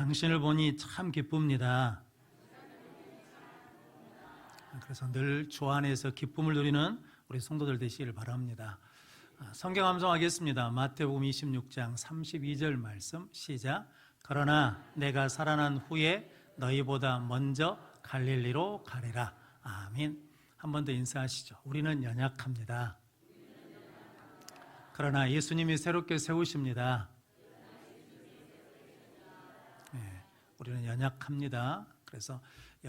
당신을 보니 참 기쁩니다. 그래서 늘 주 안에서 기쁨을 누리는 우리 성도들 되시기를 바랍니다. 성경 암송하겠습니다. 마태복음 26장 32절 말씀 시작. 그러나 내가 살아난 후에 너희보다 먼저 갈릴리로 가리라. 아멘. 한 번 더 인사하시죠. 우리는 연약합니다. 그러나 예수님이 새롭게 세우십니다. 네, 우리는 연약합니다. 그래서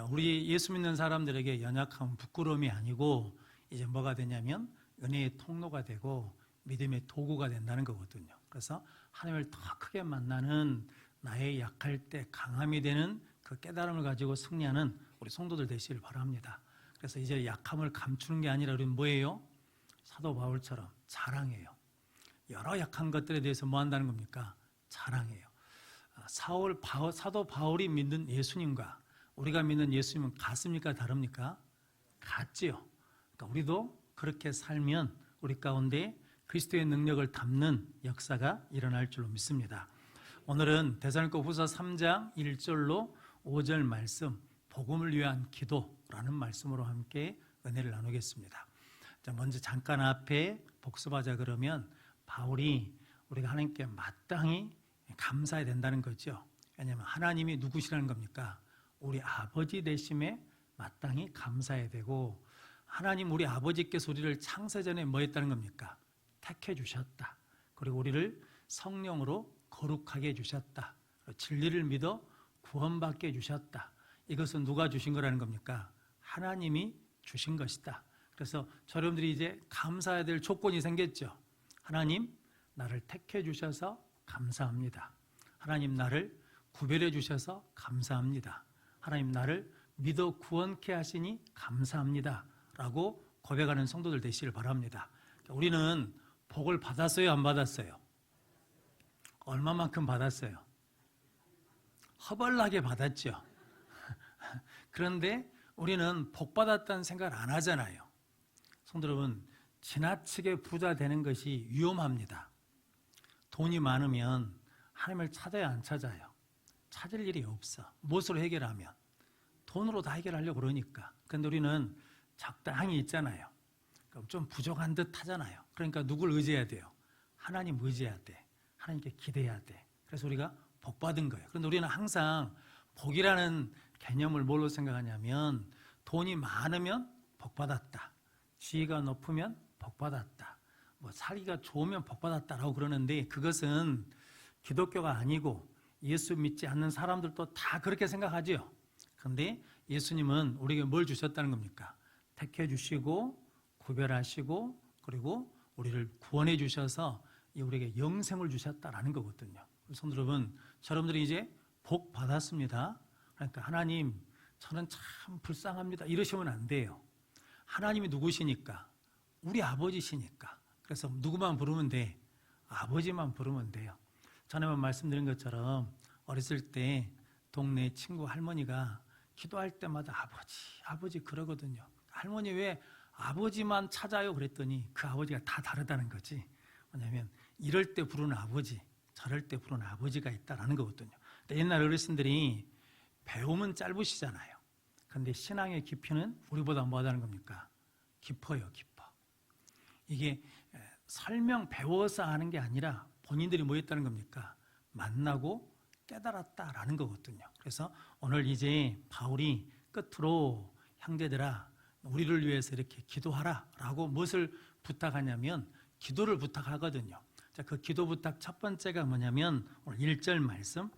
우리 예수 믿는 사람들에게 연약함은 부끄러움이 아니고 이제 뭐가 되냐면 은혜의 통로가 되고 믿음의 도구가 된다는 거거든요. 그래서 하나님을 더 크게 만나는 나의 약할 때 강함이 되는 그 깨달음을 가지고 승리하는 우리 성도들 되시길 바랍니다. 그래서 이제 약함을 감추는 게 아니라 우리는 뭐예요? 사도 바울처럼 자랑해요. 여러 약한 것들에 대해서 뭐 한다는 겁니까? 자랑해요. 사도 바울이 믿는 예수님과 우리가 믿는 예수님은 같습니까? 다릅니까? 같지요. 그러니까 우리도 그렇게 살면 우리 가운데 그리스도의 능력을 담는 역사가 일어날 줄로 믿습니다. 오늘은 데살로니가 후서 3장 1절로 5절 말씀, 복음을 위한 기도라는 말씀으로 함께 은혜를 나누겠습니다. 자, 먼저 잠깐 앞에 복습하자 그러면 바울이 우리가 하나님께 마땅히 감사해야 된다는 거죠. 왜냐하면 하나님이 누구시라는 겁니까? 우리 아버지 되심에 마땅히 감사해야 되고, 하나님 우리 아버지께서 우리를 창세전에 뭐 했다는 겁니까? 택해 주셨다. 그리고 우리를 성령으로 거룩하게 해주셨다. 진리를 믿어 구원받게 해주셨다. 이것은 누가 주신 거라는 겁니까? 하나님이 주신 것이다. 그래서 여러분들이 이제 감사해야 될 조건이 생겼죠. 하나님, 나를 택해 주셔서 감사합니다. 하나님, 나를 구별해 주셔서 감사합니다. 하나님, 나를 믿어 구원케 하시니 감사합니다. 라고 고백하는 성도들 되시길 바랍니다. 우리는 복을 받았어요? 안 받았어요? 얼마만큼 받았어요? 허벌나게 받았죠. 그런데 우리는 복 받았다는 생각을 안 하잖아요. 성도 여러분, 지나치게 부자 되는 것이 위험합니다. 돈이 많으면 하나님을 찾아야 안 찾아요? 찾을 일이 없어. 무엇으로 해결하면? 돈으로 다 해결하려고 그러니까. 그런데 우리는 적당히 있잖아요. 그럼 좀 부족한 듯 하잖아요. 그러니까 누굴 의지해야 돼요? 하나님 의지해야 돼. 하나님께 기대해야 돼. 그래서 우리가 복 받은 거예요. 그런데 우리는 항상 복이라는 개념을 뭘로 생각하냐면 돈이 많으면 복 받았다. 지위가 높으면 복 받았다. 뭐 살기가 좋으면 복 받았다라고 그러는데 그것은 기독교가 아니고 예수 믿지 않는 사람들도 다 그렇게 생각하죠. 그런데 예수님은 우리에게 뭘 주셨다는 겁니까? 택해 주시고 구별하시고 그리고 우리를 구원해 주셔서 우리에게 영생을 주셨다라는 거거든요. 성도 여러분, 여러분들이 이제 복 받았습니다. 그러니까 하나님, 저는 참 불쌍합니다. 이러시면 안 돼요. 하나님이 누구시니까? 우리 아버지시니까. 그래서 누구만 부르면 돼? 아버지만 부르면 돼요. 전에만 말씀드린 것처럼 어렸을 때 동네 친구 할머니가 기도할 때마다 아버지 그러거든요. 할머니 왜 아버지만 찾아요? 그랬더니 그 아버지가 다 다르다는 거지. 왜냐하면 이럴 때 부르는 아버지, 저럴 때 부르는 아버지가 있다라는 거거든요. 옛날 어르신들이 배움은 짧으시잖아요. 그런데 신앙의 깊이는 우리보다 뭐하다는 겁니까? 깊어요, 깊어. 이게 설명 배워서 하는 게 아니라 본인들이 뭐 했다는 겁니까? 만나고 깨달았다라는 거거든요. 그래서 오늘 이제 바울이 끝으로 형제들아, 우리를 위해서 이렇게 기도하라 라고 무엇을 부탁하냐면 기도를 부탁하거든요. 자, 그 기도 부탁 첫 번째가 뭐냐면 오늘 1절 말씀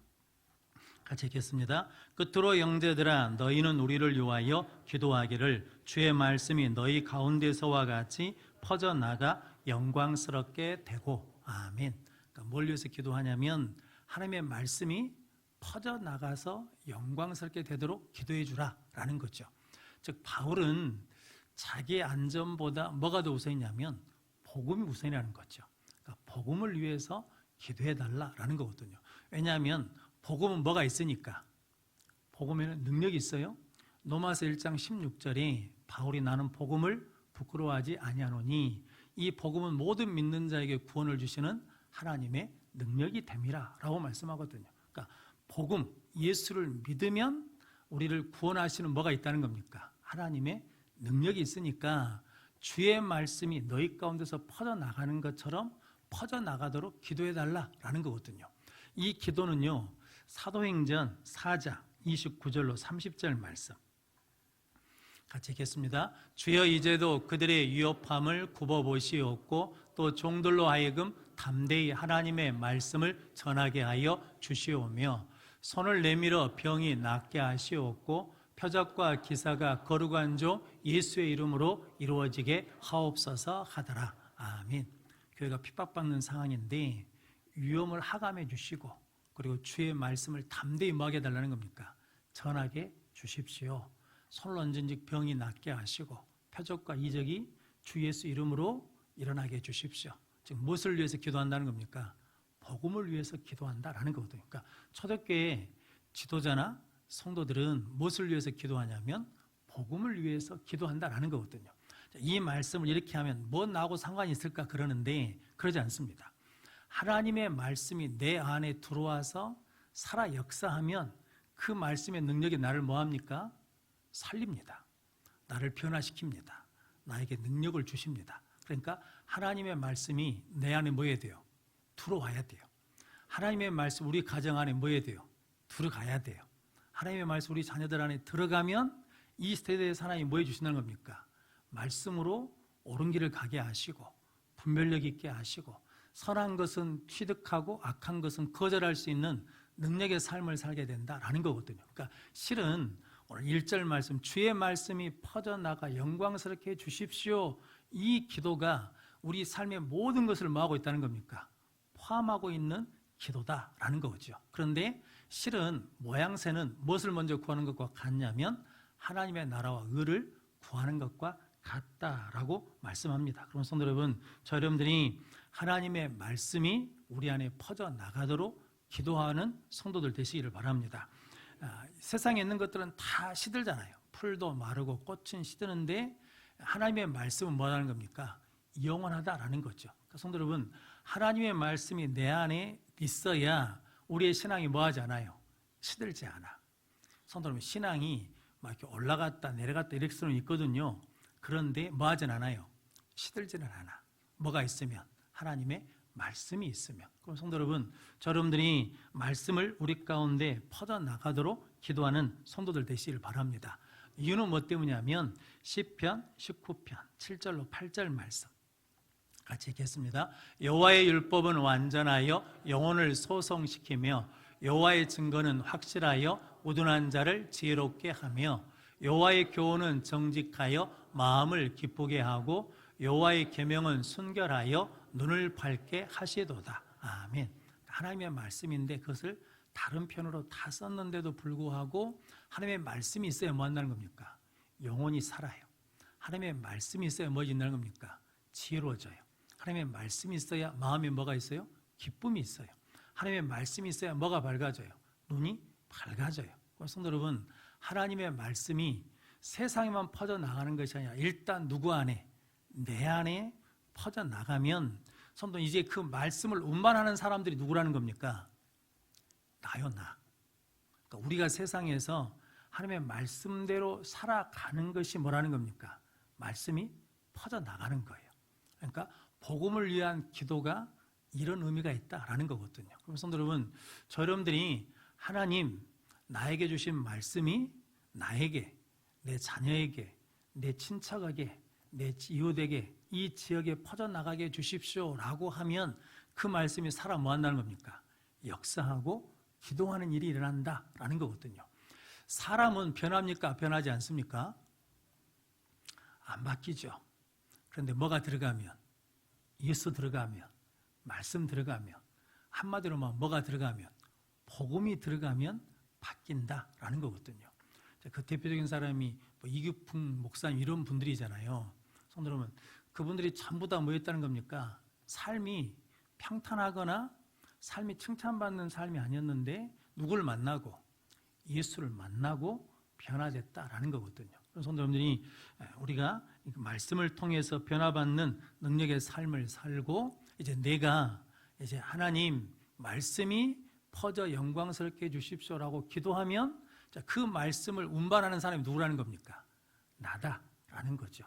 같이 읽겠습니다. 끝으로 형제들아, 너희는 우리를 위하여 기도하기를 주의 말씀이 너희 가운데서와 같이 퍼져나가 영광스럽게 되고. 아멘. 그러니까 뭘 위해서 기도하냐면 하나님의 말씀이 퍼져나가서 영광스럽게 되도록 기도해 주라라는 거죠. 즉 바울은 자기의 안전보다 뭐가 더 우선이냐면 복음이 우선이라는 거죠. 그러니까 복음을 위해서 기도해 달라라는 거거든요. 왜냐하면 복음은 뭐가 있으니까? 복음에는 능력이 있어요. 로마서 1장 16절에 바울이 나는 복음을 부끄러워하지 아니하노니 이 복음은 모든 믿는 자에게 구원을 주시는 하나님의 능력이 됨이라 라고 말씀하거든요. 그러니까 복음, 예수를 믿으면 우리를 구원하시는 뭐가 있다는 겁니까? 하나님의 능력이 있으니까 주의 말씀이 너희 가운데서 퍼져나가는 것처럼 퍼져나가도록 기도해달라라는 거거든요. 이 기도는요, 사도행전 4장 29절로 30절 말씀 같이 읽겠습니다. 주여 이제도 그들의 위협함을 굽어보시옵고 또 종들로 하여금 담대히 하나님의 말씀을 전하게 하여 주시오며 손을 내밀어 병이 낫게 하시옵고 표적과 기사가 거룩한 종 예수의 이름으로 이루어지게 하옵소서 하더라. 아멘. 교회가 핍박받는 상황인데 위험을 하감해 주시고 그리고 주의 말씀을 담대히 뭐하게 해달라는 겁니까? 전하게 주십시오. 손을 얹은즉 병이 낫게 하시고 표적과 이적이 주 예수 이름으로 일어나게 해주십시오. 즉 무엇을 위해서 기도한다는 겁니까? 복음을 위해서 기도한다라는 거거든요. 그러니까 초대교회 지도자나 성도들은 무엇을 위해서 기도하냐면 복음을 위해서 기도한다라는 거거든요. 이 말씀을 이렇게 하면 뭐 나하고 상관이 있을까 그러는데 그러지 않습니다. 하나님의 말씀이 내 안에 들어와서 살아 역사하면 그 말씀의 능력이 나를 뭐합니까? 살립니다. 나를 변화시킵니다. 나에게 능력을 주십니다. 그러니까 하나님의 말씀이 내 안에 뭐 해야 돼요? 들어와야 돼요. 하나님의 말씀 우리 가정 안에 뭐 해야 돼요? 들어가야 돼요. 하나님의 말씀 우리 자녀들 안에 들어가면 이 세대에서 하나님이 뭐 해주신다는 겁니까? 말씀으로 옳은 길을 가게 하시고 분별력 있게 하시고 선한 것은 취득하고 악한 것은 거절할 수 있는 능력의 삶을 살게 된다라는 거거든요. 그러니까 실은 오늘 1절 말씀 주의 말씀이 퍼져나가 영광스럽게 해주십시오. 이 기도가 우리 삶의 모든 것을 뭐하고 있다는 겁니까? 포함하고 있는 기도다라는 거죠. 그런데 실은 모양새는 무엇을 먼저 구하는 것과 같냐면 하나님의 나라와 의를 구하는 것과 같다라고 말씀합니다. 그럼 성도 여러분, 저 여러분들이 하나님의 말씀이 우리 안에 퍼져나가도록 기도하는 성도들 되시기를 바랍니다. 세상에 있는 것들은 다 시들잖아요. 풀도 마르고 꽃은 시드는데 하나님의 말씀은 뭐라는 겁니까? 영원하다라는 거죠. 그러니까 성도 여러분, 하나님의 말씀이 내 안에 있어야 우리의 신앙이 뭐하지 않아요? 시들지 않아. 성도 여러분, 신앙이 막 이렇게 올라갔다 내려갔다 이럴 수는 있거든요. 그런데 뭐하진 않아요? 시들지는 않아. 뭐가 있으면? 하나님의 말씀이 있으면. 그럼 성도 여러분, 저 여러분들이 말씀을 우리 가운데 퍼져나가도록 기도하는 성도들 되시기를 바랍니다. 이유는 뭐 때문이냐면 시편 19편 7절로 8절 말씀 같이 읽겠습니다. 여호와의 율법은 완전하여 영혼을 소성시키며 여호와의 증거는 확실하여 우둔한 자를 지혜롭게 하며 여호와의 교훈은 정직하여 마음을 기쁘게 하고 여호와의 계명은 순결하여 눈을 밝게 하시도다. 아멘. 하나님의 말씀인데 그것을 다른 편으로 다 썼는데도 불구하고 하나님의 말씀이 있어야 뭐 한다는 겁니까? 영혼이 살아요. 하나님의 말씀이 있어야 뭐 있는 겁니까? 지혜로워져요. 하나님의 말씀이 있어야 마음에 뭐가 있어요? 기쁨이 있어요. 하나님의 말씀이 있어야 뭐가 밝아져요? 눈이 밝아져요. 성도 여러분, 하나님의 말씀이 세상에만 퍼져나가는 것이 아니라 일단 누구 안에? 내 안에 퍼져나가면 성도 이제 그 말씀을 운반하는 사람들이 누구라는 겁니까? 나요, 나. 그러니까 우리가 세상에서 하나님의 말씀대로 살아가는 것이 뭐라는 겁니까? 말씀이 퍼져나가는 거예요. 그러니까 복음을 위한 기도가 이런 의미가 있다라는 거거든요. 그럼 성도 여러분, 저 여러분들이 하나님 나에게 주신 말씀이 나에게, 내 자녀에게, 내 친척에게, 내 이웃에게 이 지역에 퍼져나가게 해주십시오라고 하면 그 말씀이 살아 뭐 한다는 겁니까? 역사하고 기도하는 일이 일어난다라는 거거든요. 사람은 변합니까? 변하지 않습니까? 안 바뀌죠. 그런데 뭐가 들어가면? 예수 들어가면, 말씀 들어가면, 한마디로 뭐가 들어가면, 복음이 들어가면 바뀐다라는 거거든요. 그 대표적인 사람이 이규풍 목사님 이런 분들이잖아요. 성도 여러분, 그분들이 전부 다 뭐였다는 겁니까? 삶이 평탄하거나 삶이 칭찬받는 삶이 아니었는데 누구를 만나고 예수를 만나고 변화됐다라는 거거든요. 그래서 성도 여러분들이 우리가 말씀을 통해서 변화받는 능력의 삶을 살고 이제 내가 이제 하나님 말씀이 퍼져 영광스럽게 해주십시오라고 기도하면 그 말씀을 운반하는 사람이 누구라는 겁니까? 나다라는 거죠.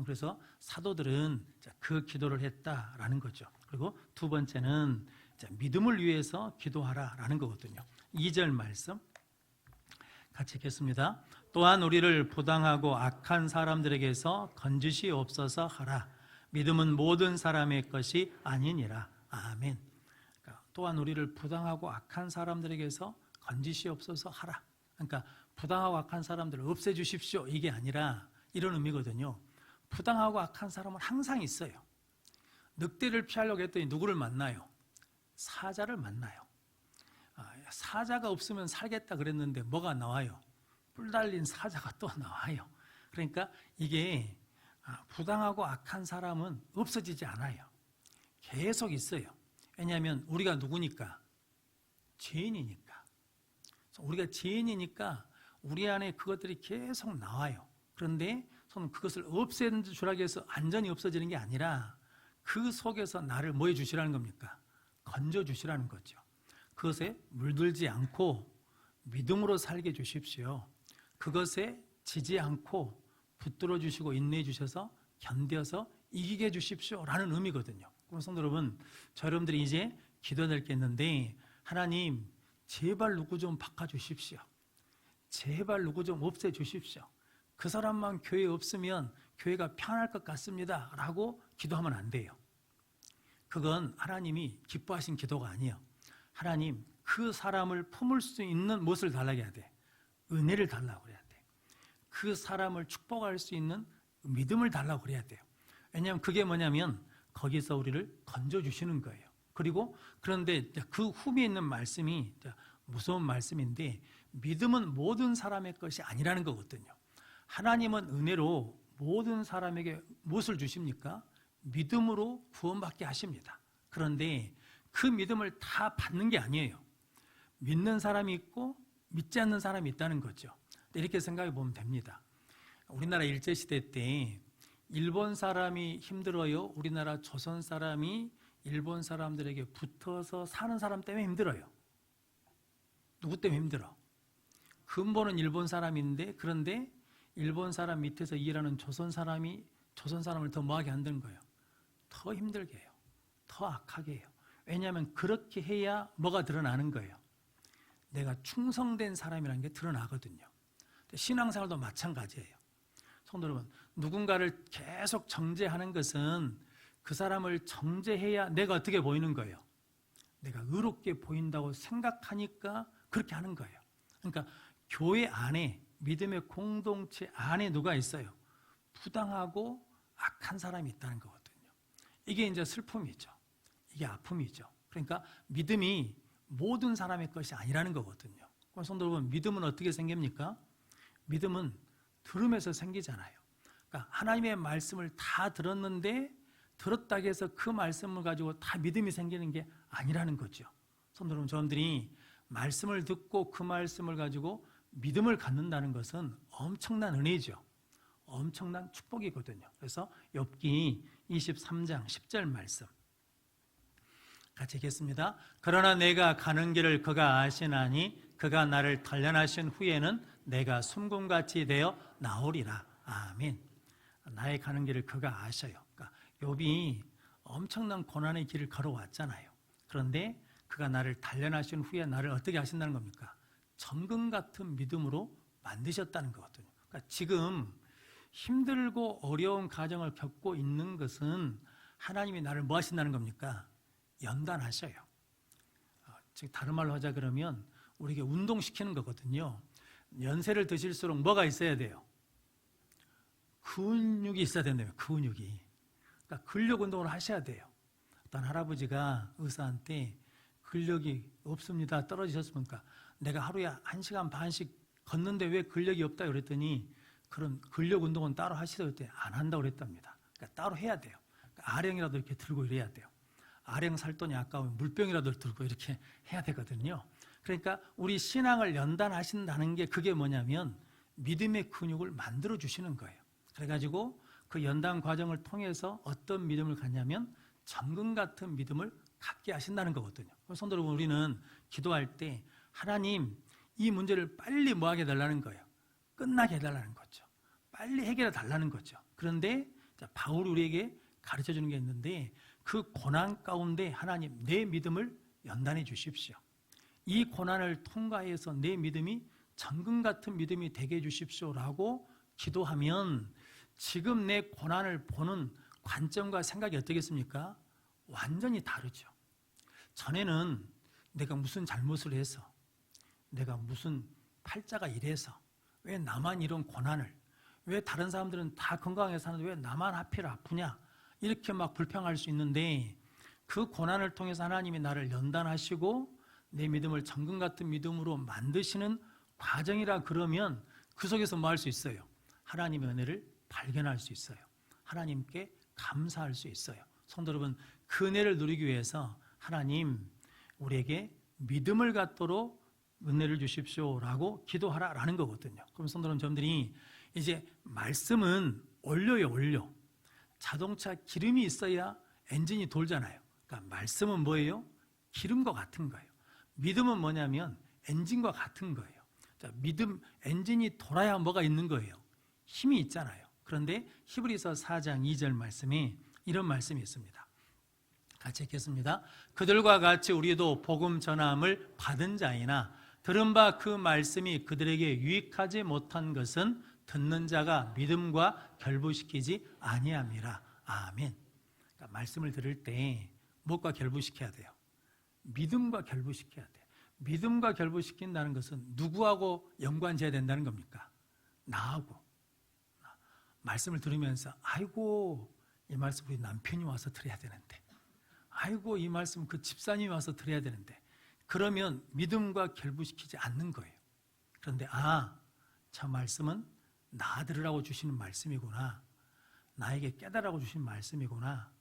그래서 사도들은 그 기도를 했다라는 거죠. 그리고 두 번째는 믿음을 위해서 기도하라라는 거거든요. 2절 말씀 같이 읽겠습니다. 또한 우리를 부당하고 악한 사람들에게서 건지시옵소서 하라. 믿음은 모든 사람의 것이 아니니라. 아멘. 그러니까 또한 우리를 부당하고 악한 사람들에게서 건지시옵소서 하라. 그러니까 부당하고 악한 사람들을 없애주십시오 이게 아니라 이런 의미거든요. 부당하고 악한 사람은 항상 있어요. 늑대를 피하려고 했더니 누구를 만나요? 사자를 만나요. 사자가 없으면 살겠다 그랬는데 뭐가 나와요? 뿔 달린 사자가 또 나와요. 그러니까 이게 부당하고 악한 사람은 없어지지 않아요. 계속 있어요. 왜냐하면 우리가 누구니까? 죄인이니까. 우리가 죄인이니까 우리 안에 그것들이 계속 나와요. 그런데 저는 그것을 없애주라고 해서 완전히 없어지는 게 아니라 그 속에서 나를 뭐 해주시라는 겁니까? 건져주시라는 거죠. 그것에 물들지 않고 믿음으로 살게 해주십시오. 그것에 지지 않고 붙들어 주시고 인내해 주셔서 견뎌서 이기게 해주십시오 라는 의미거든요. 그럼 성도 여러분, 여러분들이 이제 기도할 게 있는데 하나님 제발 누구 좀 바꿔주십시오. 제발 누구 좀 없애주십시오. 그 사람만 교회에 없으면 교회가 편할 것 같습니다 라고 기도하면 안 돼요. 그건 하나님이 기뻐하신 기도가 아니에요. 하나님 그 사람을 품을 수 있는 무엇을 달라고 해야 돼? 은혜를 달라고 해야 돼. 그 사람을 축복할 수 있는 믿음을 달라고 그래야 돼요. 왜냐하면 그게 뭐냐면 거기서 우리를 건져주시는 거예요. 그리고 그런데 그 후미에 있는 말씀이 무서운 말씀인데 믿음은 모든 사람의 것이 아니라는 거거든요. 하나님은 은혜로 모든 사람에게 무엇을 주십니까? 믿음으로 구원받게 하십니다. 그런데 그 믿음을 다 받는 게 아니에요. 믿는 사람이 있고 믿지 않는 사람이 있다는 거죠. 이렇게 생각해 보면 됩니다. 우리나라 일제시대 때 일본 사람이 힘들어요? 우리나라 조선 사람이 일본 사람들에게 붙어서 사는 사람 때문에 힘들어요? 누구 때문에 힘들어? 근본은 일본 사람인데 그런데 일본 사람 밑에서 일하는 조선 사람이 조선 사람을 더 뭐하게 만드는 거예요? 더 힘들게 해요. 더 악하게 해요. 왜냐하면 그렇게 해야 뭐가 드러나는 거예요? 내가 충성된 사람이라는 게 드러나거든요. 신앙생활도 마찬가지예요. 성도 여러분, 누군가를 계속 정죄하는 것은 그 사람을 정죄해야 내가 어떻게 보이는 거예요? 내가 의롭게 보인다고 생각하니까 그렇게 하는 거예요. 그러니까 교회 안에 믿음의 공동체 안에 누가 있어요? 부당하고 악한 사람이 있다는 거거든요. 이게 이제 슬픔이죠. 이게 아픔이죠. 그러니까 믿음이 모든 사람의 것이 아니라는 거거든요. 그럼 성도 여러분, 믿음은 어떻게 생깁니까? 믿음은 들음에서 생기잖아요. 그러니까 하나님의 말씀을 다 들었는데 들었다고 해서 그 말씀을 가지고 다 믿음이 생기는 게 아니라는 거죠. 성도 여러분, 저분들이 말씀을 듣고 그 말씀을 가지고 믿음을 갖는다는 것은 엄청난 은혜죠. 엄청난 축복이거든요. 그래서 욥기 23장 10절 말씀 같이 읽겠습니다. 그러나 내가 가는 길을 그가 아시나니 그가 나를 단련하신 후에는 내가 숨금같이 되어 나오리라. 아멘. 나의 가는 길을 그가 아셔요. 그러니까 욥이 엄청난 고난의 길을 걸어왔잖아요. 그런데 그가 나를 단련하신 후에 나를 어떻게 하신다는 겁니까? 정금 같은 믿음으로 만드셨다는 거거든요. 그러니까 지금 힘들고 어려운 가정을 겪고 있는 것은 하나님이 나를 뭐 하신다는 겁니까? 연단하셔요. 즉 다른 말로 하자 그러면 우리에게 운동시키는 거거든요. 연세를 드실수록 뭐가 있어야 돼요? 근육이 있어야 된다며. 근육이. 그러니까 근력 운동을 하셔야 돼요. 어떤 할아버지가 의사한테 근력이 없습니다. 떨어지셨습니까? 내가 하루에 1시간 반씩 걷는데 왜 근력이 없다 그랬더니 그런 근력 운동은 따로 하시라고 했더니 안 한다고 그랬답니다. 그러니까 따로 해야 돼요. 그러니까 아령이라도 이렇게 들고 이래야 돼요. 아령 살 돈이 아까우면 물병이라도 들고 이렇게 해야 되거든요. 그러니까 우리 신앙을 연단하신다는 게 그게 뭐냐면 믿음의 근육을 만들어 주시는 거예요. 그래가지고 그 연단 과정을 통해서 어떤 믿음을 갖냐면 정금 같은 믿음을 갖게 하신다는 거거든요. 성도 여러분, 우리는 기도할 때 하나님 이 문제를 빨리 뭐하게 해달라는 거예요. 끝나게 해달라는 거죠. 빨리 해결해 달라는 거죠. 그런데 바울이 우리에게 가르쳐 주는 게 있는데 그 고난 가운데 하나님 내 믿음을 연단해 주십시오. 이 고난을 통과해서 내 믿음이 정금 같은 믿음이 되게 해 주십시오라고 기도하면 지금 내 고난을 보는 관점과 생각이 어떻겠습니까? 완전히 다르죠. 전에는 내가 무슨 잘못을 해서, 내가 무슨 팔자가 이래서, 왜 나만 이런 고난을, 왜 다른 사람들은 다 건강하게 사는데 왜 나만 하필 아프냐, 이렇게 막 불평할 수 있는데 그 고난을 통해서 하나님이 나를 연단하시고 내 믿음을 정금 같은 믿음으로 만드시는 과정이라 그러면 그 속에서 뭐 할 수 있어요? 하나님의 은혜를 발견할 수 있어요. 하나님께 감사할 수 있어요. 성도 여러분, 그 은혜를 누리기 위해서 하나님 우리에게 믿음을 갖도록 은혜를 주십시오라고 기도하라라는 거거든요. 그럼 성도 여러분, 저분들이 이제 말씀은 원료예요, 원료. 자동차 기름이 있어야 엔진이 돌잖아요. 그러니까 말씀은 뭐예요? 기름과 같은 거예요. 믿음은 뭐냐면 엔진과 같은 거예요. 자, 믿음 엔진이 돌아야 뭐가 있는 거예요? 힘이 있잖아요. 그런데 히브리서 4장 2절 말씀에 이런 말씀이 있습니다. 같이 읽겠습니다. 그들과 같이 우리도 복음 전함을 받은 자이나 들은 바 그 말씀이 그들에게 유익하지 못한 것은 듣는 자가 믿음과 결부시키지 아니함이라. 아멘. 그러니까 말씀을 들을 때 무엇과 결부시켜야 돼요? 믿음과 결부시켜야 돼요. 믿음과 결부시킨다는 것은 누구하고 연관지어야 된다는 겁니까? 나하고. 말씀을 들으면서 아이고 이 말씀 우리 남편이 와서 들어야 되는데, 아이고 이 말씀 그 집사님이 와서 들어야 되는데, 그러면 믿음과 결부시키지 않는 거예요. 그런데 저 말씀은 나 들으라고 주시는 말씀이구나, 나에게 깨달으라고 주신 말씀이구나,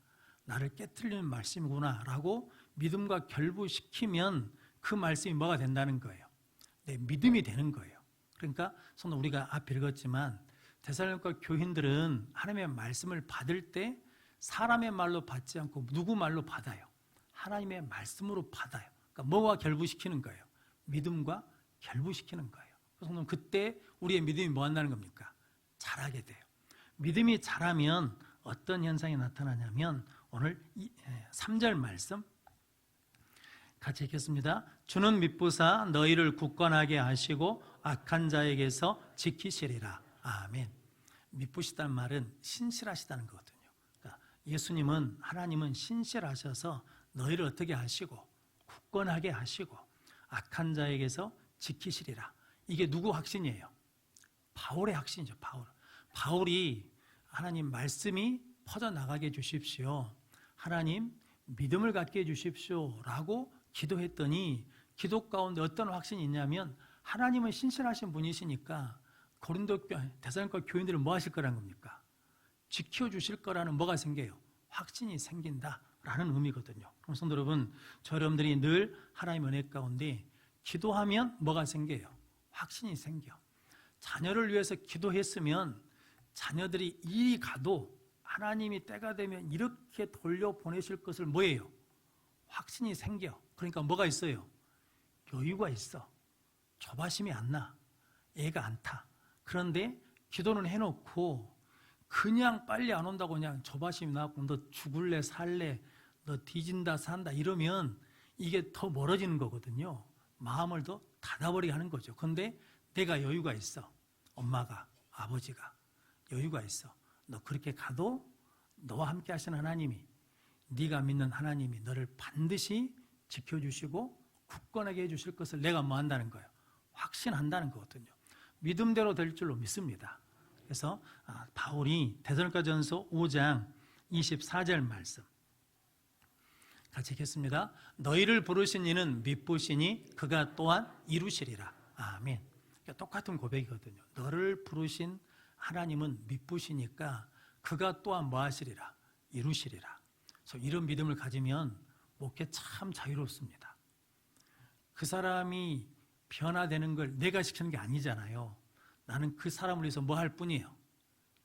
나를 깨트리는 말씀이구나 라고 믿음과 결부시키면 그 말씀이 뭐가 된다는 거예요? 내 믿음이 되는 거예요. 그러니까 손은 우리가 앞에 읽었지만 데살로니가 교인들은 하나님의 말씀을 받을 때 사람의 말로 받지 않고 누구 말로 받아요? 하나님의 말씀으로 받아요. 그러니까 뭐와 결부시키는 거예요? 믿음과 결부시키는 거예요. 그래서 그때 우리의 믿음이 뭐 한다는 겁니까? 자라게 돼요. 믿음이 자라면 어떤 현상이 나타나냐면 오늘 3절 말씀 같이 읽겠습니다. 주는 믿부사 너희를 굳건하게 하시고 악한 자에게서 지키시리라. 아멘. 믿부시다는 말은 신실하시다는 거거든요. 그러니까 예수님은, 하나님은 신실하셔서 너희를 어떻게 하시고 굳건하게 하시고 악한 자에게서 지키시리라. 이게 누구 확신이에요? 바울의 확신이죠. 바울이 하나님 말씀이 퍼져나가게 해주십시오, 하나님 믿음을 갖게 해주십시오 라고 기도했더니 기도 가운데 어떤 확신이 있냐면 하나님은 신실하신 분이시니까 데살로니가 교인들을 뭐 하실 거라는 겁니까? 지켜주실 거라는 뭐가 생겨요? 확신이 생긴다라는 의미거든요. 그럼 성도 여러분, 저 여러분들이 늘 하나님의 은혜 가운데 기도하면 뭐가 생겨요? 확신이 생겨. 자녀를 위해서 기도했으면 자녀들이 일이 가도 하나님이 때가 되면 이렇게 돌려보내실 것을 뭐예요? 확신이 생겨. 그러니까 뭐가 있어요? 여유가 있어. 조바심이 안 나. 애가 안 타. 그런데 기도는 해놓고 그냥 빨리 안 온다고 그냥 조바심이 나고 너 죽을래 살래 너 뒤진다 산다 이러면 이게 더 멀어지는 거거든요. 마음을 더 닫아버리게 하는 거죠. 그런데 내가 여유가 있어. 엄마가, 아버지가 여유가 있어. 너 그렇게 가도 너와 함께 하시는 하나님이, 네가 믿는 하나님이 너를 반드시 지켜주시고 굳건하게 해주실 것을 내가 뭐 한다는 거예요? 확신한다는 거거든요. 믿음대로 될 줄로 믿습니다. 그래서 바울이 데살로니가전서 5장 24절 말씀 같이 읽겠습니다. 너희를 부르신 이는 믿으시니 그가 또한 이루시리라. 아멘. 그러니까 똑같은 고백이거든요. 너를 부르신 하나님은 믿으시니까 그가 또한 뭐 하시리라? 이루시리라. 그래서 이런 믿음을 가지면 목회 참 자유롭습니다. 그 사람이 변화되는 걸 내가 시키는 게 아니잖아요. 나는 그 사람을 위해서 뭐 할 뿐이에요?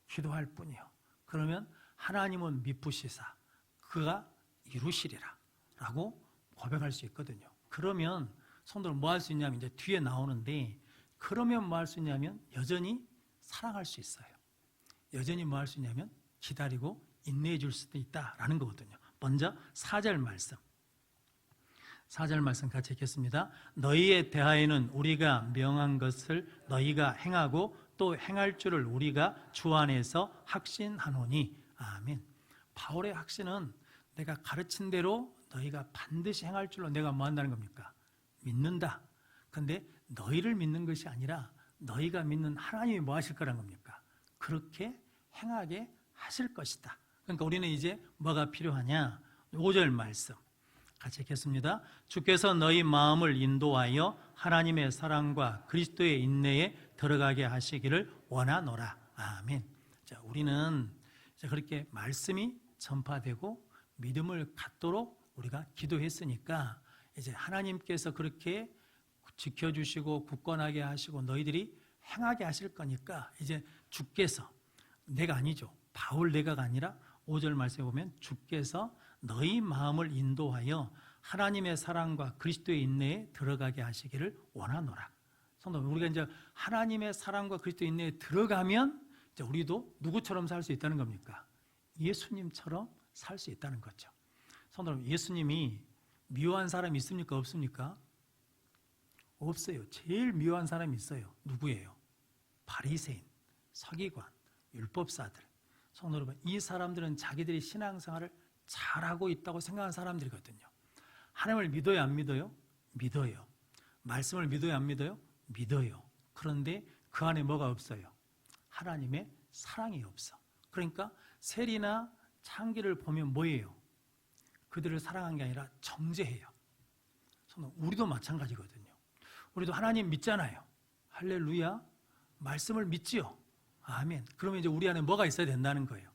기도할 뿐이에요. 그러면 하나님은 믿으시사 그가 이루시리라 라고 고백할 수 있거든요. 그러면 성도는 뭐 할 수 있냐면 이제 뒤에 나오는데, 그러면 뭐 할 수 있냐면 여전히 사랑할 수 있어요. 여전히 뭐 할 수 있냐면 기다리고 인내해 줄 수도 있다라는 거거든요. 먼저 4절 말씀. 4절 말씀 같이 읽겠습니다. 너희에 대하여는 우리가 명한 것을 너희가 행하고 또 행할 줄을 우리가 주 안에서 확신하노니. 아멘. 바울의 확신은 내가 가르친 대로 너희가 반드시 행할 줄로 내가 뭐 한다는 겁니까? 믿는다. 그런데 너희를 믿는 것이 아니라 너희가 믿는 하나님이 뭐 하실 거란 겁니까? 그렇게 행하게 하실 것이다. 그러니까 우리는 이제 뭐가 필요하냐? 5절 말씀 같이 읽겠습니다. 주께서 너희 마음을 인도하여 하나님의 사랑과 그리스도의 인내에 들어가게 하시기를 원하노라. 아멘. 자, 우리는 이제 그렇게 말씀이 전파되고 믿음을 갖도록 우리가 기도했으니까 이제 하나님께서 그렇게 지켜주시고 굳건하게 하시고 너희들이 행하게 하실 거니까 이제 주께서, 내가 아니죠, 바울 내가가 아니라 5절 말씀에 보면 주께서 너희 마음을 인도하여 하나님의 사랑과 그리스도의 인내에 들어가게 하시기를 원하노라. 성도, 우리가 이제 하나님의 사랑과 그리스도의 인내에 들어가면 이제 우리도 누구처럼 살 수 있다는 겁니까? 예수님처럼 살 수 있다는 거죠. 성도, 예수님이 미워한 사람이 있습니까? 없습니까? 없어요. 제일 미워한 사람이 있어요. 누구예요? 바리새인, 서기관, 율법사들. 성도 여러분, 이 사람들은 자기들이 신앙생활을 잘하고 있다고 생각하는 사람들이거든요. 하나님을 믿어요, 안 믿어요? 믿어요. 말씀을 믿어요, 안 믿어요? 믿어요. 그런데 그 안에 뭐가 없어요? 하나님의 사랑이 없어. 그러니까 세리나 창기를 보면 뭐예요? 그들을 사랑한 게 아니라 정죄해요. 우리도 마찬가지거든요. 우리도 하나님 믿잖아요. 할렐루야. 말씀을 믿지요. 아멘. 그러면 이제 우리 안에 뭐가 있어야 된다는 거예요?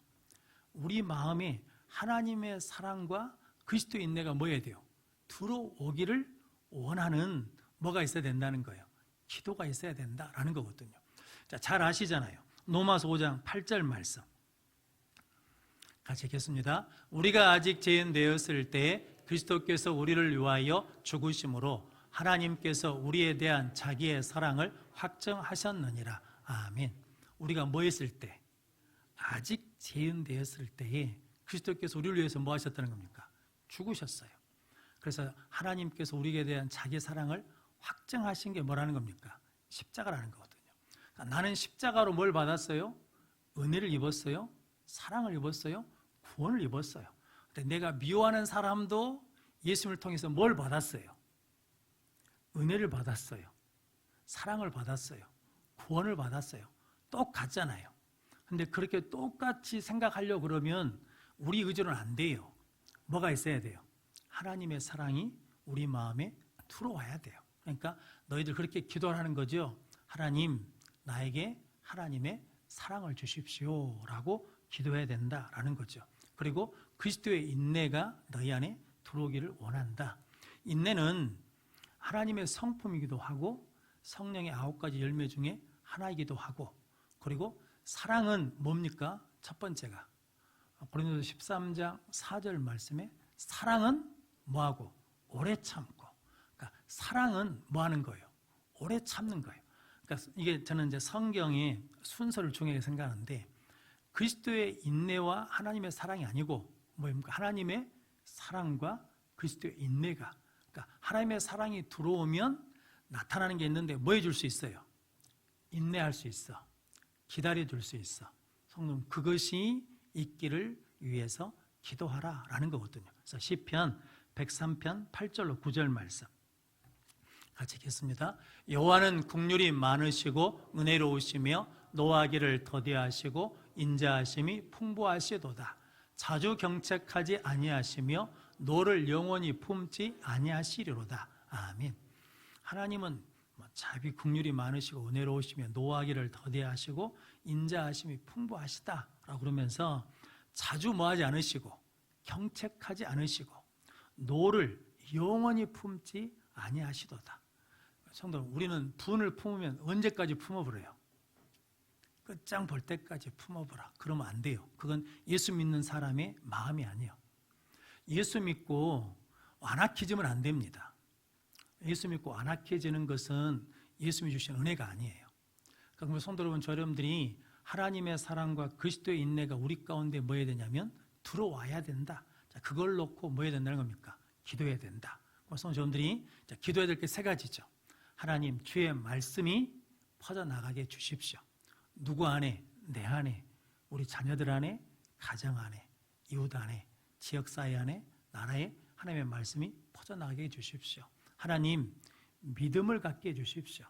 우리 마음에 하나님의 사랑과 그리스도의 인내가 뭐여야 돼요? 들어오기를 원하는 뭐가 있어야 된다는 거예요. 기도가 있어야 된다라는 거거든요. 자, 잘 아시잖아요. 로마서 5장 8절 말씀 같이 읽겠습니다. 우리가 아직 죄인 되었을 때 그리스도께서 우리를 위하여 죽으심으로 하나님께서 우리에 대한 자기의 사랑을 확정하셨느니라. 아멘. 우리가 뭐 했을 때? 아직 죄인 되었을 때에 그리스도께서 우리를 위해서 뭐 하셨다는 겁니까? 죽으셨어요. 그래서 하나님께서 우리에 대한 자기의 사랑을 확정하신 게 뭐라는 겁니까? 십자가라는 거거든요. 그러니까 나는 십자가로 뭘 받았어요? 은혜를 입었어요. 사랑을 입었어요. 구원을 입었어요. 근데 내가 미워하는 사람도 예수님을 통해서 뭘 받았어요? 은혜를 받았어요. 사랑을 받았어요. 구원을 받았어요. 똑같잖아요. 근데 그렇게 똑같이 생각하려고 그러면 우리 의지로는 안 돼요. 뭐가 있어야 돼요? 하나님의 사랑이 우리 마음에 들어와야 돼요. 그러니까 너희들 그렇게 기도를 하는 거죠. 하나님, 나에게 하나님의 사랑을 주십시오 라고 기도해야 된다라는 거죠. 그리고 그리스도의 인내가 너희 안에 들어오기를 원한다. 인내는 하나님의 성품이기도 하고 성령의 9가지 열매 중에 하나이기도 하고, 그리고 사랑은 뭡니까? 첫 번째가 고린도서 13장 4절 말씀에 사랑은 뭐하고? 오래 참고. 그러니까 사랑은 뭐 하는 거예요? 오래 참는 거예요. 그러니까 이게 저는 이제 성경의 순서를 중요하게 생각하는데, 그리스도의 인내와 하나님의 사랑이 아니고 뭡니까? 하나님의 사랑과 그리스도의 인내가, 그러니까 하나님의 사랑이 들어오면 나타나는 게 있는데 뭐 해줄 수 있어요? 인내할 수 있어. 기다려줄 수 있어. 성령, 그것이 있기를 위해서 기도하라라는 거거든요. 그래서 시편 103편 8절로 9절 말씀 같이 읽겠습니다. 여호와는 긍휼이 많으시고 은혜로우시며 노하기를 더디하시고 인자하심이 풍부하시도다. 자주 경책하지 아니하시며 노를 영원히 품지 아니하시리로다. 아멘. 하나님은 자비 긍휼이 많으시고 은혜로우시며 노하기를 더디하시고 인자하심이 풍부하시다라고 그러면서 자주 뭐하지 않으시고 경책하지 않으시고 노를 영원히 품지 아니하시도다. 성도, 우리는 분을 품으면 언제까지 품어버려요? 끝장 볼 때까지 품어보라. 그러면 안 돼요. 그건 예수 믿는 사람의 마음이 아니에요. 예수 믿고 아나키즘은 안 됩니다. 예수 믿고 안악해지는 것은 예수님이 주신 은혜가 아니에요. 그러면 성도 여러분, 저 여러분들이 하나님의 사랑과 그리스도의 인내가 우리 가운데 뭐 해야 되냐면 들어와야 된다. 자, 그걸 놓고 뭐 해야 된다는 겁니까? 기도해야 된다. 그래서 여러분들이 기도해야 될 게 세 가지죠. 하나님, 주의 말씀이 퍼져나가게 해주십시오. 누구 안에? 내 안에, 우리 자녀들 안에, 가정 안에, 이웃 안에, 지역사회 안에, 나라에 하나님의 말씀이 퍼져나가게 해주십시오. 하나님, 믿음을 갖게 해주십시오.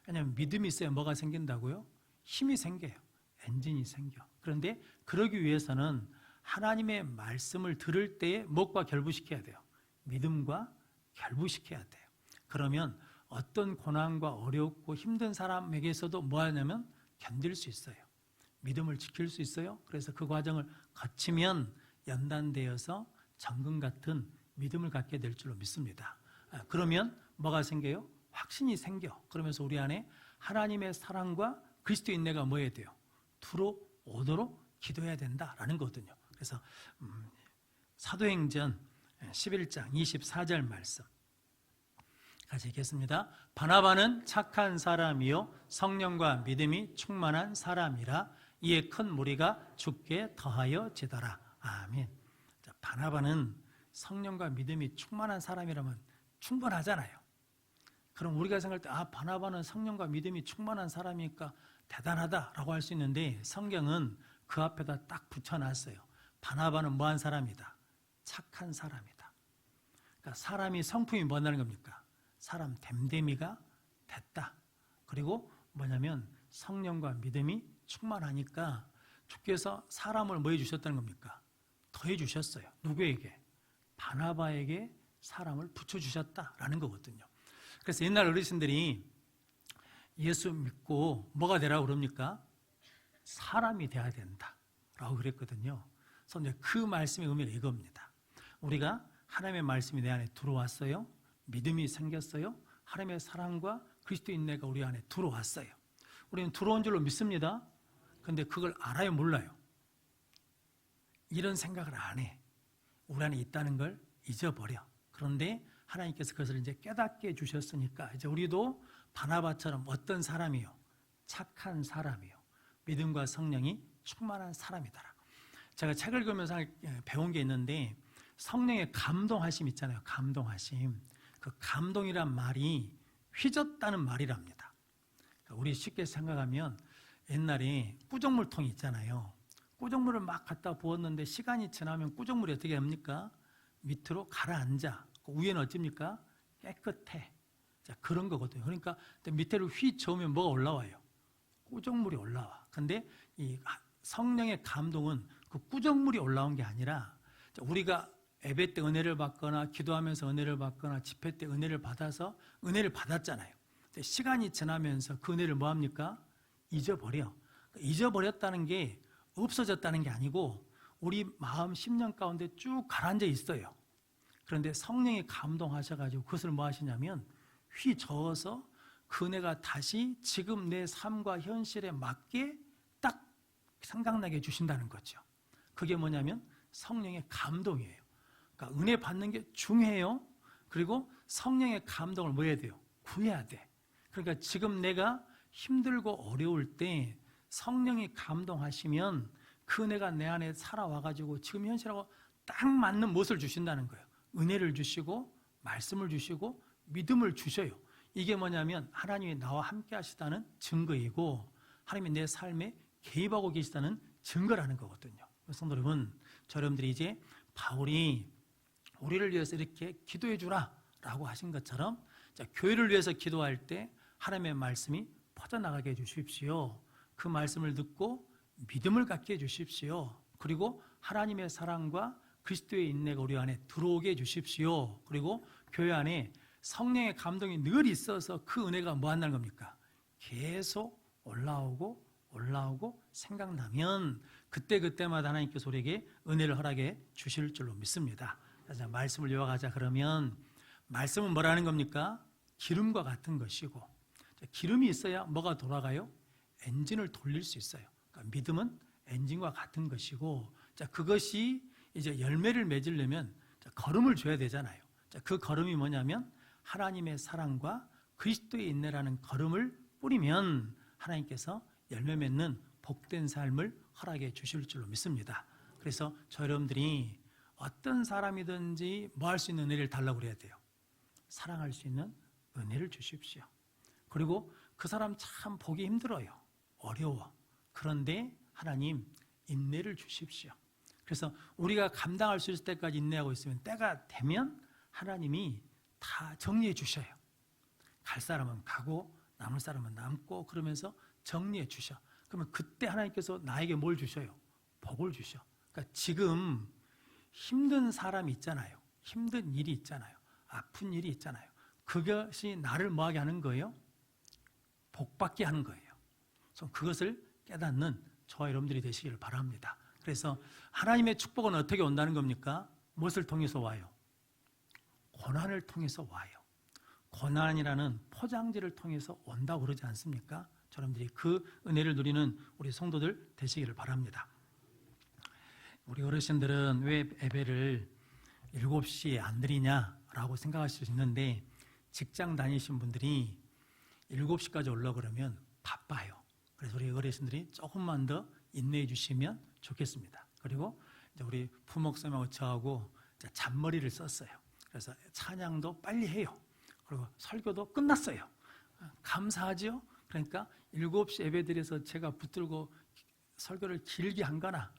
왜냐하면 믿음이 있어야 뭐가 생긴다고요? 힘이 생겨요. 엔진이 생겨. 그런데 그러기 위해서는 하나님의 말씀을 들을 때에 무엇과 결부시켜야 돼요? 믿음과 결부시켜야 돼요. 그러면 어떤 고난과 어렵고 힘든 사람에게서도 뭐 하냐면 견딜 수 있어요. 믿음을 지킬 수 있어요. 그래서 그 과정을 거치면 연단되어서 정금 같은 믿음을 갖게 될 줄로 믿습니다. 그러면 뭐가 생겨요? 확신이 생겨. 그러면서 우리 안에 하나님의 사랑과 그리스도의 인내가 뭐 해야 돼요? 들어오도록 기도해야 된다라는 거거든요. 그래서 사도행전 11장 24절 말씀 같이 읽겠습니다. 바나바는 착한 사람이요 성령과 믿음이 충만한 사람이라 이에 큰 무리가 주께 더하여 지더라. 아멘. 자, 바나바는 성령과 믿음이 충만한 사람이라면 충분하잖아요. 그럼 우리가 생각할 때 바나바는 성령과 믿음이 충만한 사람이니까 대단하다라고 할 수 있는데 성경은 그 앞에다 딱 붙여놨어요. 바나바는 뭐한 사람이다? 착한 사람이다. 그러니까 사람이 성품이 뭐라는 겁니까? 사람 됨됨이가 됐다. 그리고 뭐냐면 성령과 믿음이 충만하니까 주께서 사람을 뭐 해주셨다는 겁니까? 더해 주셨어요. 누구에게? 바나바에게 사람을 붙여주셨다라는 거거든요. 그래서 옛날 어르신들이 예수 믿고 뭐가 되라고 그럽니까? 사람이 돼야 된다라고 그랬거든요. 그래서 이제 그 말씀의 의미는 이겁니다. 우리가 하나님의 말씀이 내 안에 들어왔어요. 믿음이 생겼어요. 하나님의 사랑과 그리스도 인내가 우리 안에 들어왔어요. 우리는 들어온 줄로 믿습니다. 그런데 그걸 알아요, 몰라요? 이런 생각을 안 해. 우리 안에 있다는 걸 잊어버려. 그런데 하나님께서 그것을 이제 깨닫게 해주셨으니까 이제 우리도 바나바처럼 어떤 사람이요? 착한 사람이요. 믿음과 성령이 충만한 사람이다. 제가 책을 읽으면서 배운 게 있는데 성령의 감동하심 있잖아요. 감동하심. 그 감동이란 말이 휘젓다는 말이랍니다. 우리 쉽게 생각하면 옛날에 꾸정물통이 있잖아요. 꾸정물을 막 갖다 부었는데 시간이 지나면 꾸정물이 어떻게 합니까? 밑으로 가라앉아. 위에는 어찌입니까? 깨끗해. 자, 그런 거거든요. 그러니까 밑에를 휘 저으면 뭐가 올라와요? 꾸정물이 올라와. 근데 이 성령의 감동은 그 꾸정물이 올라온 게 아니라 우리가 예배 때 은혜를 받거나 기도하면서 은혜를 받거나 집회 때 은혜를 받아서 은혜를 받았잖아요. 근데 시간이 지나면서 그 은혜를 뭐 합니까? 잊어버려. 잊어버렸다는 게 없어졌다는 게 아니고 우리 마음 심령 가운데 쭉 가라앉아 있어요. 그런데 성령이 감동하셔가지고 그것을 뭐 하시냐면 휘 저어서 그 은혜가 다시 지금 내 삶과 현실에 맞게 딱 생각나게 해주신다는 거죠. 그게 뭐냐면 성령의 감동이에요. 그러니까 은혜 받는 게 중요해요. 그리고 성령의 감동을 뭐 해야 돼요? 구해야 돼. 그러니까 지금 내가 힘들고 어려울 때 성령이 감동하시면 그 은혜가 내 안에 살아와가지고 지금 현실하고 딱 맞는 무엇을 주신다는 거예요. 은혜를 주시고 말씀을 주시고 믿음을 주셔요. 이게 뭐냐면 하나님이 나와 함께 하시다는 증거이고 하나님이 내 삶에 개입하고 계시다는 증거라는 거거든요. 성도 여러분, 여러분들이 이제 바울이 우리를 위해서 이렇게 기도해 주라 라고 하신 것처럼 교회를 위해서 기도할 때 하나님의 말씀이 퍼져나가게 해주십시오. 그 말씀을 듣고 믿음을 갖게 해주십시오. 그리고 하나님의 사랑과 그리스도의 인내가 우리 안에 들어오게 해주십시오. 그리고 교회 안에 성령의 감동이 늘 있어서 그 은혜가 뭐 한다는 겁니까? 계속 올라오고 생각나면 그때마다 하나님께서 우리에게 은혜를 허락해 주실 줄로 믿습니다. 그래서 말씀을 요약하자 그러면 말씀은 뭐라는 겁니까? 기름과 같은 것이고 기름이 있어야 뭐가 돌아가요? 엔진을 돌릴 수 있어요. 그러니까 믿음은 엔진과 같은 것이고 그것이 이제 열매를 맺으려면 걸음을 줘야 되잖아요. 그 걸음이 뭐냐면 하나님의 사랑과 그리스도의 인내라는 걸음을 뿌리면 하나님께서 열매 맺는 복된 삶을 허락해 주실 줄로 믿습니다. 그래서 저 여러분들이 어떤 사람이든지 뭐 할 수 있는 은혜를 달라고 그래야 돼요. 사랑할 수 있는 은혜를 주십시오. 그리고 그 사람 참 보기 힘들어요. 어려워. 그런데 하나님 인내를 주십시오. 그래서 우리가 감당할 수 있을 때까지 인내하고 있으면 때가 되면 하나님이 다 정리해 주셔요. 갈 사람은 가고 남을 사람은 남고 그러면서 정리해 주셔. 그러면 그때 하나님께서 나에게 뭘 주셔요? 복을 주셔. 그러니까 지금 힘든 사람이 있잖아요. 힘든 일이 있잖아요. 아픈 일이 있잖아요. 그것이 나를 뭐하게 하는 거예요? 복받게 하는 거예요. 그래서 그것을 깨닫는 저와 여러분들이 되시기를 바랍니다. 그래서 하나님의 축복은 어떻게 온다는 겁니까? 무엇을 통해서 와요? 고난을 통해서 와요. 고난이라는 포장지를 통해서 온다고 그러지 않습니까? 여러분들이 그 은혜를 누리는 우리 성도들 되시기를 바랍니다. 우리 어르신들은 왜 예배를 7시에 안 드리냐라고 생각하실 수 있는데 직장 다니신 분들이 7시까지 오려고 그러면 바빠요. 그래서 우리 어르신들이 조금만 더 인내해 주시면 좋겠습니다. 그리고 이제 우리 부목사님하고 저하고 잔머리를 썼어요. 그래서 찬양도 빨리 해요. 그리고 설교도 끝났어요. 감사하죠? 그러니까 7시 예배드려서 제가 붙들고 설교를 길게 한 거나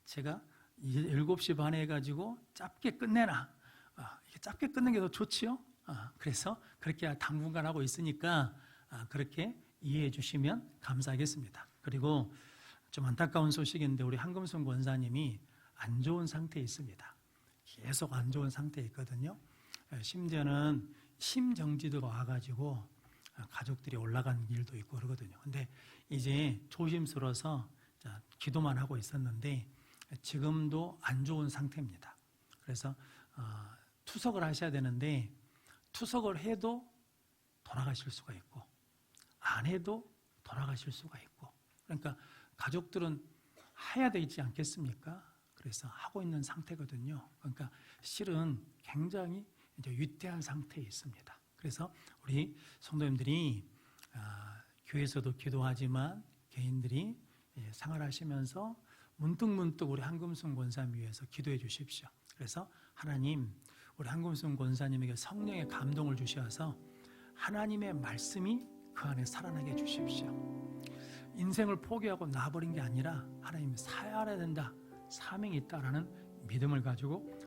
제가 7시 반에 해가지고 짧게 끝내나 짧게 끝낸 게 더 좋지요? 그래서 그렇게 당분간 하고 있으니까 그렇게 이해해 주시면 감사하겠습니다. 그리고 좀 안타까운 소식인데 우리 한금순 권사님이 안 좋은 상태에 있습니다. 계속 안 좋은 상태에 있거든요. 심지어는 심정지도 와가지고 가족들이 올라간 일도 있고 그러거든요. 근데 이제 조심스러워서 기도만 하고 있었는데 지금도 안 좋은 상태입니다. 그래서 투석을 하셔야 되는데 투석을 해도 돌아가실 수가 있고 안 해도 돌아가실 수가 있고 그러니까 가족들은 해야 되지 않겠습니까? 그래서 하고 있는 상태거든요. 그러니까 실은 굉장히 이제 위태한 상태에 있습니다. 그래서 우리 성도님들이 교회에서도 기도하지만 개인들이 생활하시면서 문득문득 우리 한금순 권사님 위해서 기도해 주십시오. 그래서 하나님 우리 한금순 권사님에게 성령의 감동을 주셔서 하나님의 말씀이 그 안에 살아나게 해 주십시오. 인생을 포기하고 놔버린 게 아니라 하나님 살아야 된다, 사명이 있다라는 믿음을 가지고